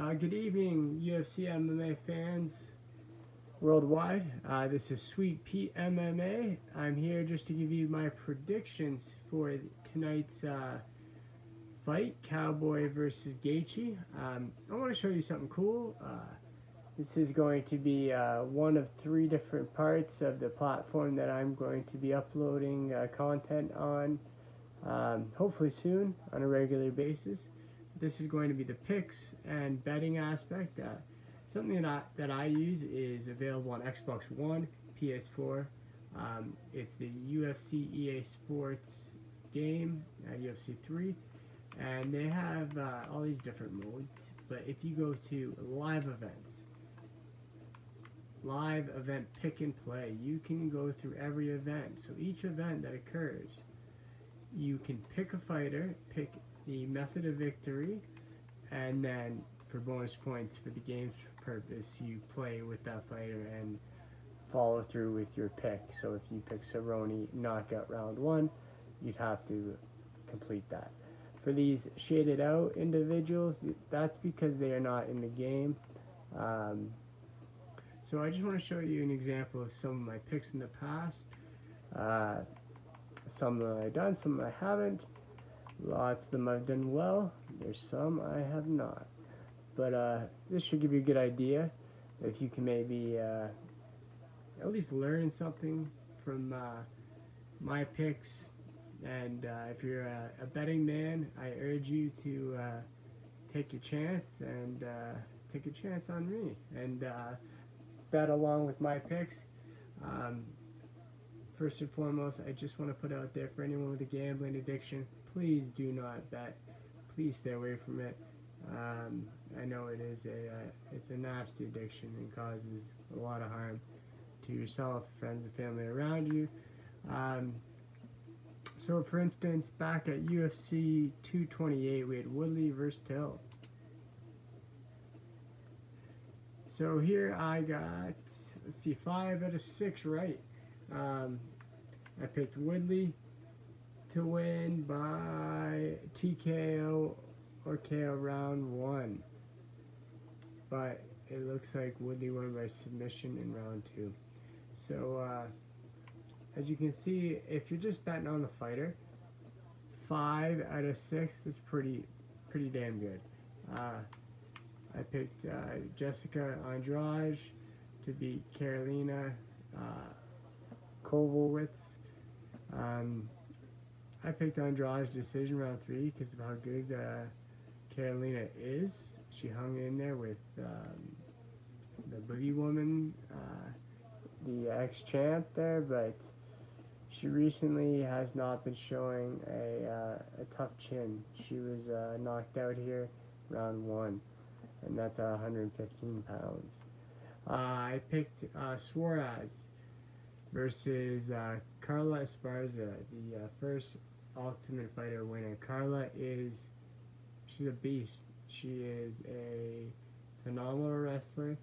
Good evening, UFC MMA fans worldwide. This is Sweet Pete MMA. I'm here just to give you my predictions for tonight's fight, Cowboy versus Gaethe. I want to show you something cool. This is going to be one of 3 different parts of the platform that I'm going to be uploading content on, hopefully soon, on a regular basis. This is going to be the picks and betting aspect. Something that I use is available on Xbox One, PS4. It's the UFC EA Sports game, UFC 3, and they have all these different modes. But if you go to live event pick and play, you can go through every event. So each event that occurs, you can pick a fighter, pick the method of victory, and then for bonus points for the game's purpose, you play with that fighter and follow through with your pick. So if you pick Cerrone knockout round 1, you'd have to complete that. For these shaded out individuals, that's because they are not in the game. So I just want to show you an example of some of my picks in the past. Some of them I've done, some of them I haven't. Lots of them I've done well. There's some I have not. But this should give you a good idea if you can maybe at least learn something from my picks. And if you're a betting man, I urge you to take your chance and take a chance on me and bet along with my picks. First and foremost, I just want to put out there for anyone with a gambling addiction, please do not bet. Please stay away from it. I know it's a nasty addiction and causes a lot of harm to yourself, friends, and family around you. So, for instance, back at UFC 228, we had Woodley versus Till. So here I got, let's see, 5 out of 6 right. I picked Woodley to win by TKO or KO round 1. But it looks like Woodley won by submission in round 2. So, as you can see, if you're just betting on the fighter, 5 out of 6 is pretty damn good. I picked Jessica Andrade to beat Karolina Kowalkiewicz. I picked Andrade's decision round 3 because of how good Karolina is. She hung in there with the Boogie Woman, the ex-champ there, but she recently has not been showing a tough chin. She was knocked out here round 1, and that's 115 pounds. I picked Suarez versus Carla Esparza, the first Ultimate Fighter winner. Carla she's a beast. She is a phenomenal wrestler.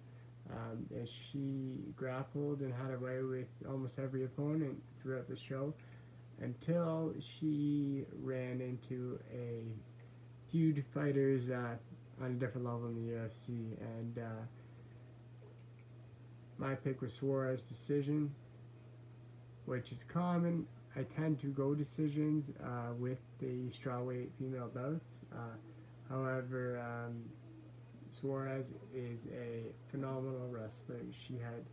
And she grappled and had a way with almost every opponent throughout the show until she ran into a few fighters on a different level in the UFC. And my pick was Suarez decision, which is common. I tend to go decisions with the strawweight female bouts. However, Suarez is a phenomenal wrestler. She had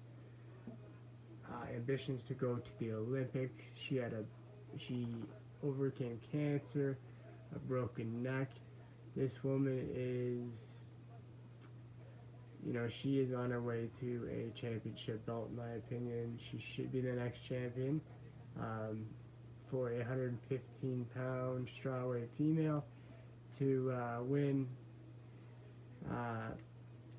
ambitions to go to the Olympics. She overcame cancer, a broken neck. This woman is, she is on her way to a championship belt, in my opinion. She should be the next champion for a 115-pound strawweight female to win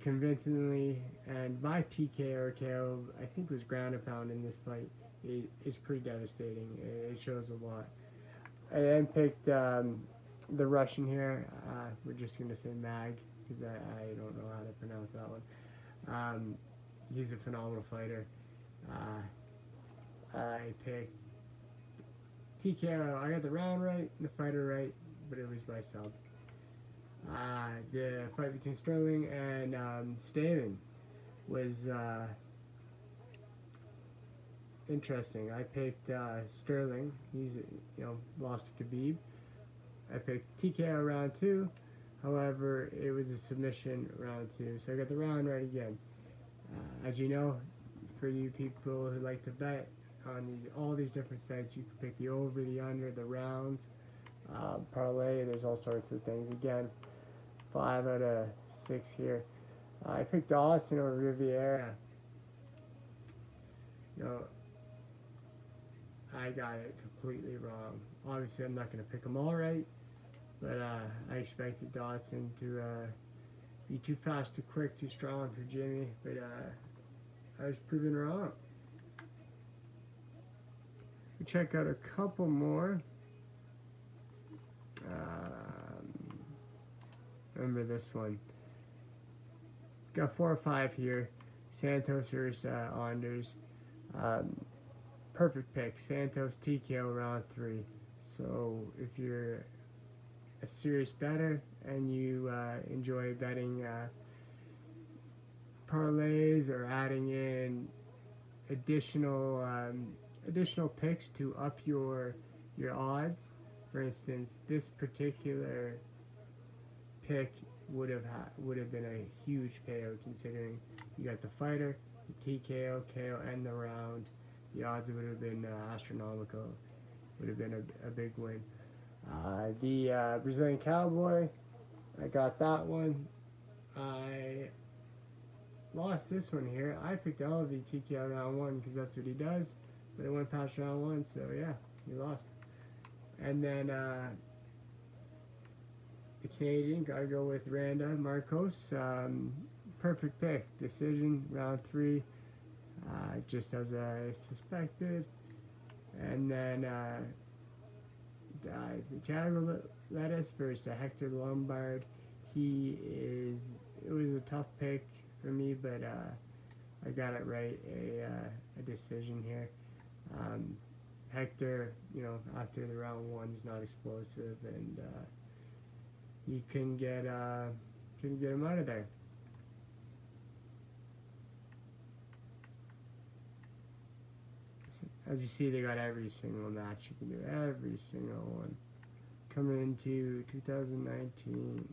convincingly and by TKO or KO. I think it was ground and pound in this fight. It's pretty devastating. It shows a lot. I then picked the Russian here. We're just going to say Mag because I don't know how to pronounce that one. He's a phenomenal fighter. I picked TKO. I got the round right and the fighter right, but it was by sub. The fight between Sterling and Stamen was interesting. I picked Sterling. He's lost to Khabib. I picked TKO round 2. However, it was a submission round 2, so I got the round right again. As you know, for you people who like to bet on all these different sites, you can pick the over, the under, the rounds, parlay. There's all sorts of things. Again, 5 out of 6 here. I picked Austin over Riviera. I got it completely wrong. Obviously, I'm not going to pick them all right, but I expected Dodson to be too fast, too quick, too strong for Jimmy, but I was proven wrong. We check out a couple more. Remember this one. Got 4 or 5 here. Santos versus Anders. Perfect pick. Santos TKO round 3. So if you're a serious bettor and you enjoy betting parlays or adding in additional picks to up your odds, for instance, this particular pick would have been a huge payout, considering you got the fighter, the TKO, KO, and the round. The odds would have been astronomical. Would have been a big win. The Brazilian Cowboy, I got that one. I lost this one here. I picked LV TKO round 1 because that's what he does, but it went past round 1, so yeah, he lost. And then the Canadian, gotta go with Randa Marcos. Perfect pick. Decision round 3, just as I suspected. And then Thiago Lettuce versus Hector Lombard. It was a tough pick for me, but I got it right. A decision here. Hector, after the round 1, he's not explosive, and you couldn't get him out of there. As you see, they got every single match you can do, every single one. Coming into 2019.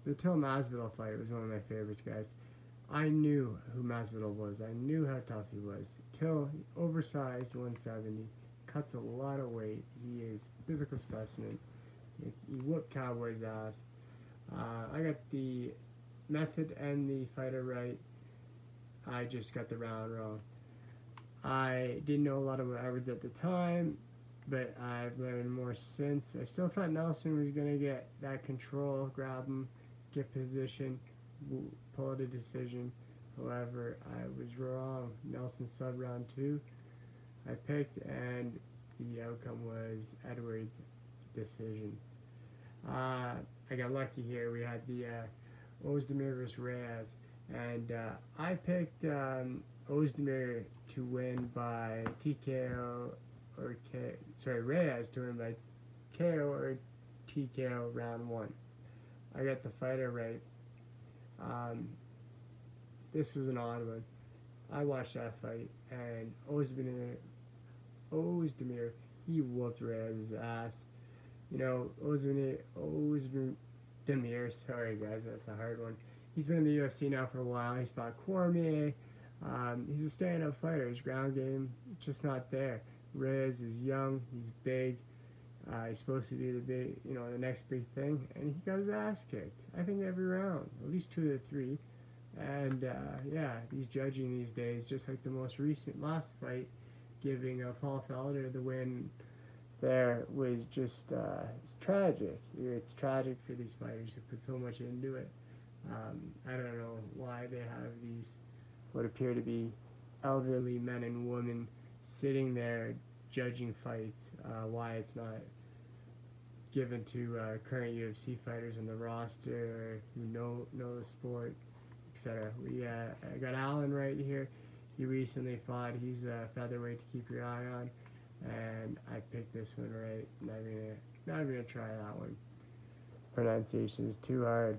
The Till Masvidal fight was one of my favorites, guys. I knew who Masvidal was. I knew how tough he was. Till, oversized, 170, cuts a lot of weight. He is a physical specimen. He whooped Cowboy's ass. I got the method and the fighter right. I just got the round wrong. I didn't know a lot about Edwards at the time, but I've learned more since. I still thought Nelson was going to get that control, grab him, get position, pull out a decision. However, I was wrong. Nelson sub round 2. I picked, and the outcome was Edwards' decision. I got lucky here. We had the Ozdemir versus Reyes, and I picked Ozdemir to win by TKO or Reyes to win by KO or TKO round 1. I got the fighter right. This was an odd one. I watched that fight, and Ozdemir, he whooped Reyes' ass. Ozdemir, sorry guys, that's a hard one. He's been in the UFC now for a while. He's fought Cormier. He's a stand-up fighter. His ground game, just not there. Reyes is young. He's big. He's supposed to be the next big thing, and he got his ass kicked. I think every round, at least 2 to 3. And he's judging these days, just like the most recent last fight, giving Paul Felder the win. There was just it's tragic. It's tragic for these fighters who put so much into it. I don't know why they have these what appear to be elderly men and women sitting there judging fights. Why it's not given to current UFC fighters on the roster who know the sport, etc. I got Allen right here. He recently fought. He's a featherweight to keep your eye on. and I picked this one right. Not even gonna try that one. Pronunciation is too hard.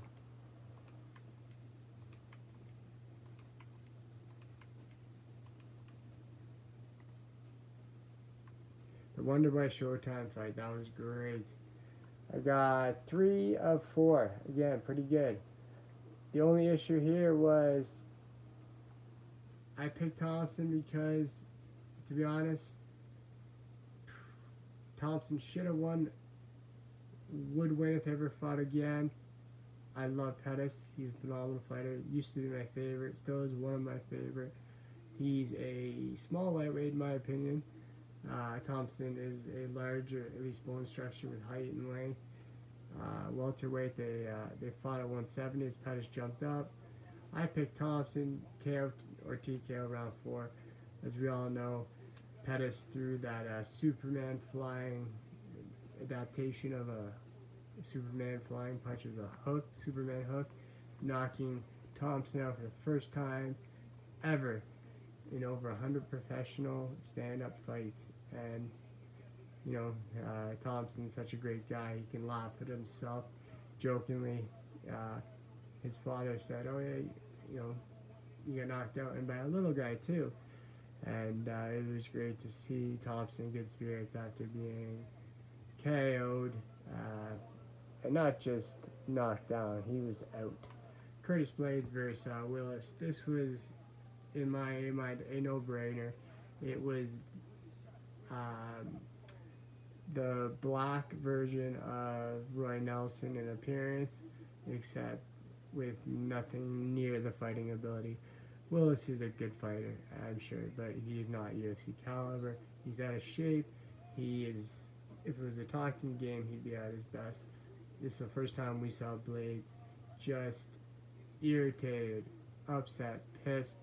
The Wonder Boy Showtime fight, that was great. I got 3 of 4. Again, pretty good. The only issue here was I picked Thompson because, to be honest, Thompson should have won, would win if ever fought again. I love Pettis. He's a phenomenal fighter. Used to be my favorite. Still is one of my favorite. He's a small lightweight in my opinion. Thompson is a larger, at least bone structure with height and length. Welterweight, they fought at 170 as Pettis jumped up. I picked Thompson, KO or TKO round 4. As we all know, Pettis threw that Superman flying adaptation of a Superman flying punch. It was a hook, Superman hook, knocking Thompson out for the first time ever in over 100 professional stand-up fights. And you know, Thompson's such a great guy. He can laugh at himself jokingly. His father said, "Oh yeah, you know, you got knocked out," and by a little guy too. And it was great to see Thompson in good spirits after being KO'd, and not just knocked down. He was out. Curtis Blades versus Willis. This was, in my mind, a no-brainer. It was the black version of Roy Nelson in appearance, except with nothing near the fighting ability. Willis is a good fighter, I'm sure, but he is not UFC caliber. He's out of shape. He is, if it was a talking game, he'd be at his best. This is the first time we saw Blades just irritated, upset, pissed,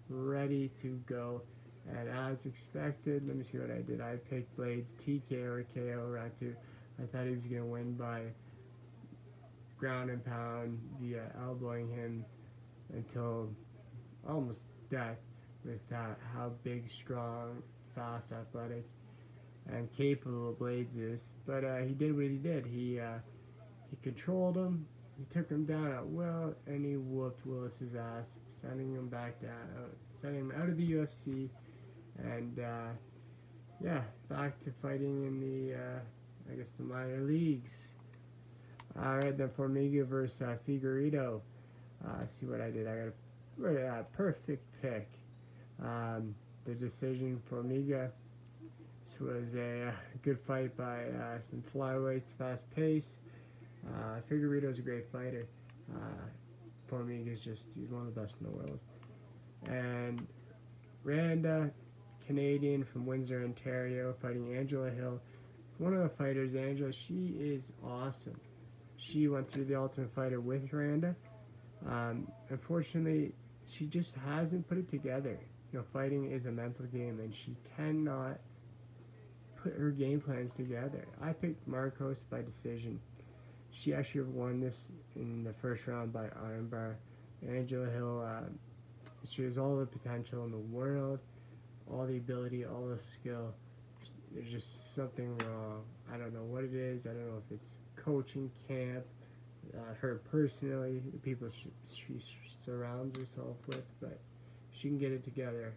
ready to go. And as expected, let me see what I did. I picked Blades TKO or KO round 2. I thought he was going to win by ground and pound via elbowing him until almost death with how big, strong, fast, athletic, and capable Blades is. But he did what he did. He controlled him. He took him down at will, and he whooped Willis's ass, sending him back down, sending him out of the UFC. And yeah, back to fighting in the, I guess, the minor leagues. Alright, then Formiga versus Figueiredo. See what I did. I got a perfect pick. The decision, Formiga. This was a good fight by some flyweights, fast pace. Figueiredo's a great fighter. Formiga's he's one of the best in the world. And Randa, Canadian from Windsor, Ontario, fighting Angela Hill. One of the fighters, Angela, she is awesome. She went through the Ultimate Fighter with Randa. Unfortunately, she just hasn't put it together. You know, fighting is a mental game, and she cannot put her game plans together. I picked Marcos by decision. She actually won this in the first round by armbar. Angela Hill, she has all the potential in the world, all the ability, all the skill. There's just something wrong. I don't know what it is. I don't know if it's coaching camp, her personally, the people she surrounds herself with, but if she can get it together,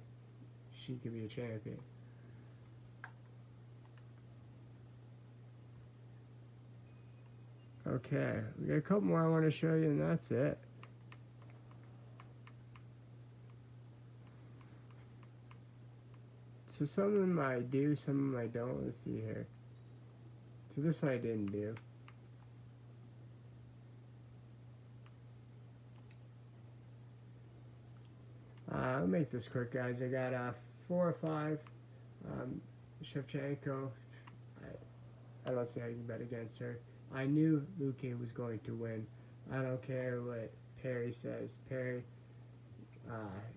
she could be a champion. Okay, we got a couple more I want to show you, and that's it. So some of them I do, some of them I don't. Let's see here. So this one I didn't do. I'll make this quick, guys. I got 4 or 5. Shevchenko, I don't see how you can bet against her. I knew Luque was going to win. I don't care what Perry says. Perry,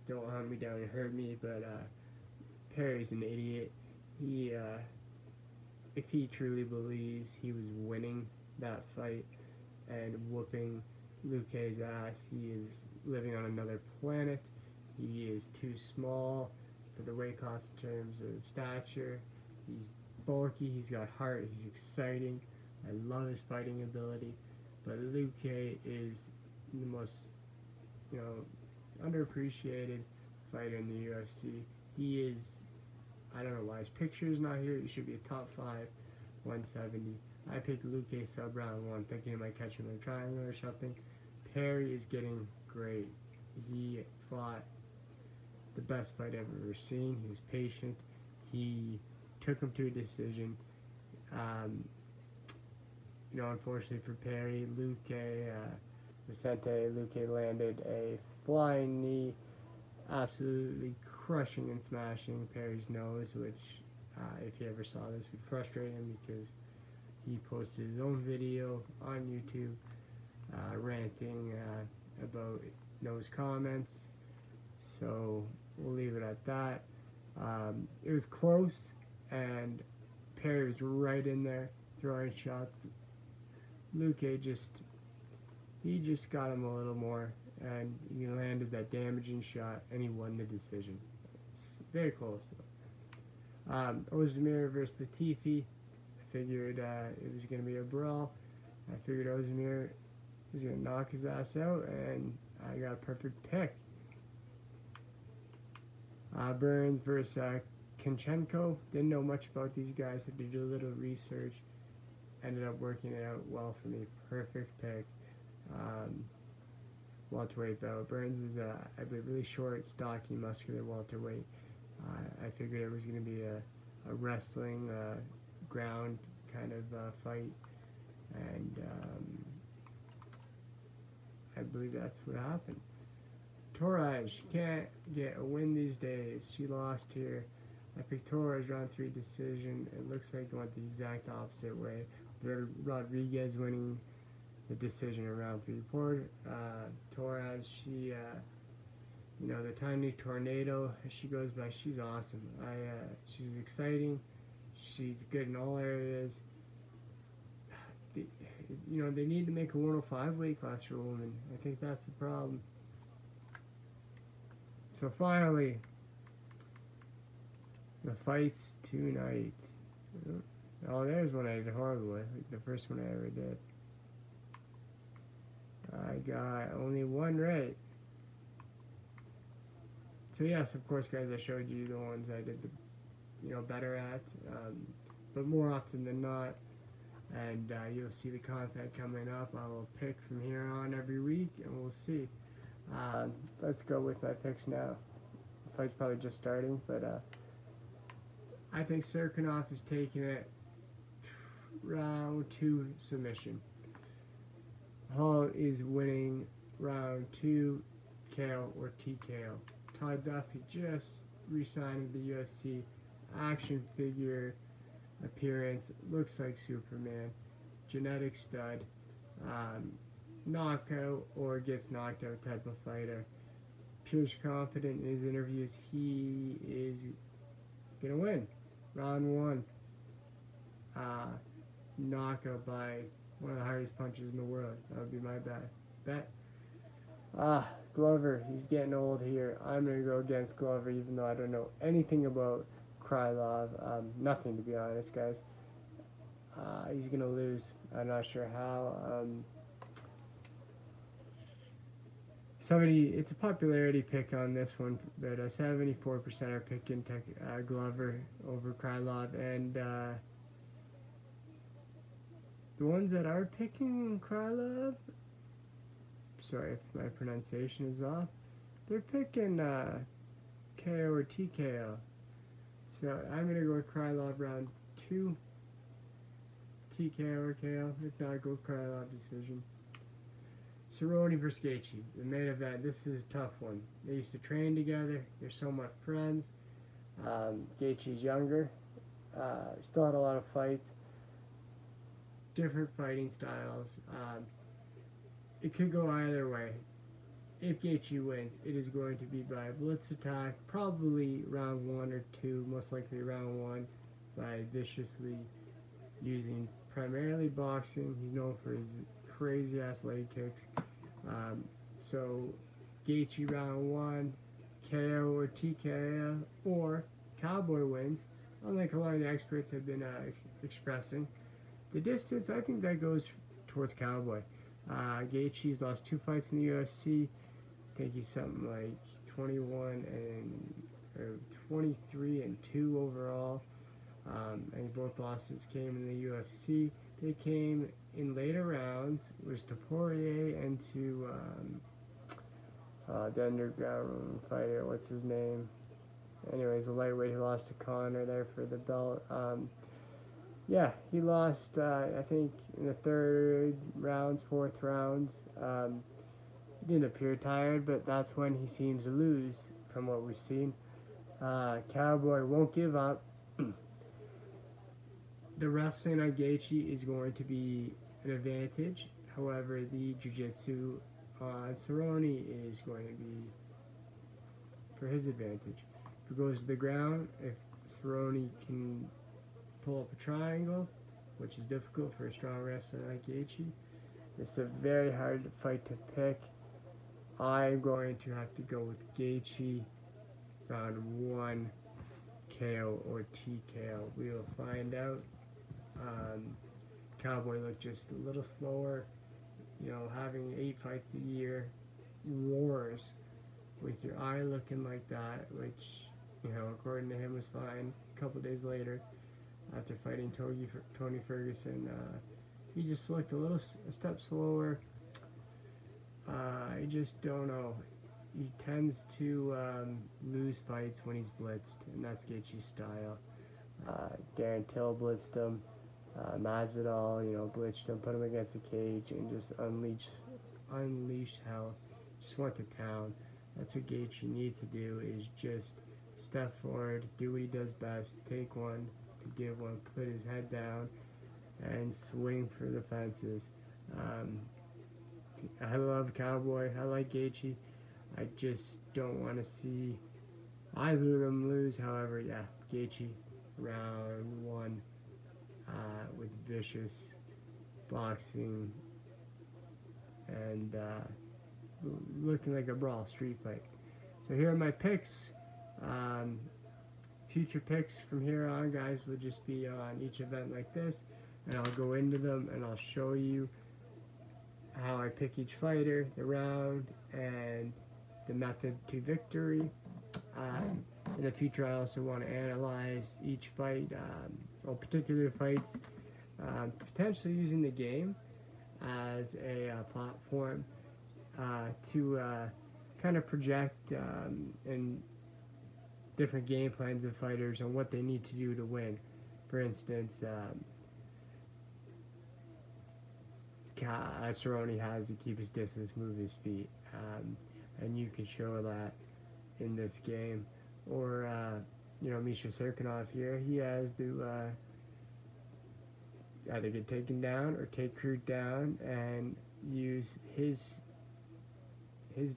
don't hunt me down and hurt me, but Perry's an idiot. He, if he truly believes he was winning that fight and whooping Luque's ass, he is living on another planet. He is too small for the weight class in terms of stature. He's bulky, he's got heart, he's exciting. I love his fighting ability. But Luque is the most, you know, underappreciated fighter in the UFC. He is, I don't know why his picture is not here. He should be a top 5, 170. I picked Luque sub round 1, thinking he might catch him in a triangle or something. Perry is getting great. He fought the best fight I've ever seen. He was patient. He took him to a decision. You know, unfortunately for Perry, Vicente Luque landed a flying knee, absolutely crushing and smashing Perry's nose, which, if he ever saw this, would frustrate him because he posted his own video on YouTube ranting about nose comments. So we'll leave it at that. It was close, and Perry was right in there throwing shots. Luque just got him a little more, and he landed that damaging shot, and he won the decision. It's very close. Ozdemir versus Latifi. I figured it was going to be a brawl. I figured Ozdemir was going to knock his ass out, and I got a perfect pick. Burns versus Konchenko. Didn't know much about these guys. Had to do a little research. Ended up working it out well for me. Perfect pick. Welterweight though. Burns is I believe really short, stocky, muscular welterweight. I figured it was going to be a wrestling ground kind of fight, and I believe that's what happened. Torres, she can't get a win these days. She lost here. I picked Torres round 3 decision. It looks like it went the exact opposite way. Rodriguez winning the decision in round 3. Poor Torres, she, you know, the tiny tornado, as she goes by, she's awesome. She's exciting. She's good in all areas. You know, they need to make a 105 weight class for a woman. I think that's the problem. So finally, the fights tonight. Oh, there's one I did horrible with, like the first one I ever did. I got only one right. So yes, of course, guys, I showed you the ones I did the, you know, better at, but more often than not, and you'll see the content coming up. I will pick from here on every week, and we'll see. Let's go with my picks now. The fight's probably just starting, but I think Serkinov is taking it round 2 submission. Hall is winning round 2 KO or TKO. Todd Duffy just re-signed with the UFC. Action figure appearance, looks like Superman. Genetic stud. Knockout or gets knocked out type of fighter. Appears confident in his interviews. He is gonna win. Round 1. Knockout by one of the hardest punches in the world. That would be my bet. Glover, he's getting old here. I'm going to go against Glover, even though I don't know anything about Krylov. Nothing, to be honest, guys. He's going to lose. I'm not sure how. It's a popularity pick on this one, but 74% are picking Glover over Krylov, and the ones that are picking Krylov, sorry if my pronunciation is off, they're picking KO or TKO. So I'm going to go with Krylov round 2, TKO or KO. If not, go Krylov decision. Cerrone versus Gaethe, the main event. This is a tough one. They used to train together. They're somewhat friends. Gaethje's younger. Still had a lot of fights. Different fighting styles. It could go either way. If Gaethje wins, it is going to be by blitz attack, probably round 1 or 2, most likely round 1, by viciously using primarily boxing. He's known for his crazy ass leg kicks. So Gaethje round 1, KO or TKO, or Cowboy wins. unlike a lot of the experts have been expressing. The distance, I think that goes towards Cowboy. Gaethje's lost 2 fights in the UFC. I think he's something like 21 and or 23-2 overall. And both losses came in the UFC. They came in later rounds. It was to Poirier and to the underground fighter. What's his name? Anyways, the lightweight who lost to Connor there for the belt. Yeah, he lost, I think, in the 3rd rounds, 4th rounds. He didn't appear tired, but that's when he seems to lose from what we've seen. Cowboy won't give up. The wrestling on Gaethje is going to be an advantage. However, the jiu-jitsu on Cerrone is going to be for his advantage. If it goes to the ground, if Cerrone can pull up a triangle, which is difficult for a strong wrestler like Gaethje, it's a very hard fight to pick. I'm going to have to go with Gaethje round 1 KO or TKO. We will find out. Cowboy looked just a little slower. You know, having 8 fights a year, roars with your eye looking like that, which, you know, according to him was fine. A couple days later, after fighting Tony Ferguson, he just looked a step slower. I just don't know. He tends to lose fights when he's blitzed, and that's Gaethje's style. Darren Till blitzed him. Masvidal, you know, blitzed him, put him against the cage, and just unleashed hell. Just went to town. That's what Gaethje needs to do, is just step forward, do what he does best, take one to give one, put his head down, and swing for the fences. I love Cowboy. I like Gaethje. I just don't want to see either of them lose. However, yeah, Gaethje round 1 with vicious boxing and looking like a brawl, street fight. So here are my picks. Future picks from here on, guys, will just be on each event like this, and I'll go into them and I'll show you how I pick each fighter, the round, and the method to victory. In the future, I also want to analyze each fight, or particular fights, potentially using the game as a platform to kind of project and different game plans of fighters and what they need to do to win. For instance, Cerrone has to keep his distance, move his feet, and you can show that in this game. Or you know, Misha Serkinov here, he has to either get taken down or take Crute down and use his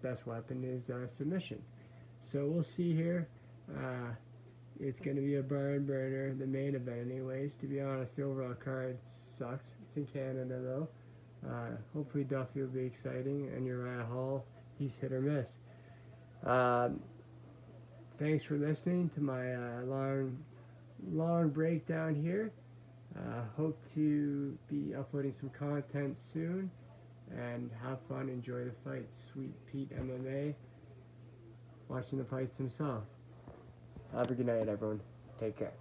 best weapon is submission. So we'll see here. It's going to be a barn burner, the main event anyways. To be honest, the overall card sucks. It's in Canada though. Hopefully Duffy will be exciting, and Uriah Hall, he's hit or miss. Thanks for listening to my long breakdown here. Hope to be uploading some content soon, and have fun, enjoy the fights. Sweet Pete MMA, watching the fights himself. Have a good night, everyone. Take care.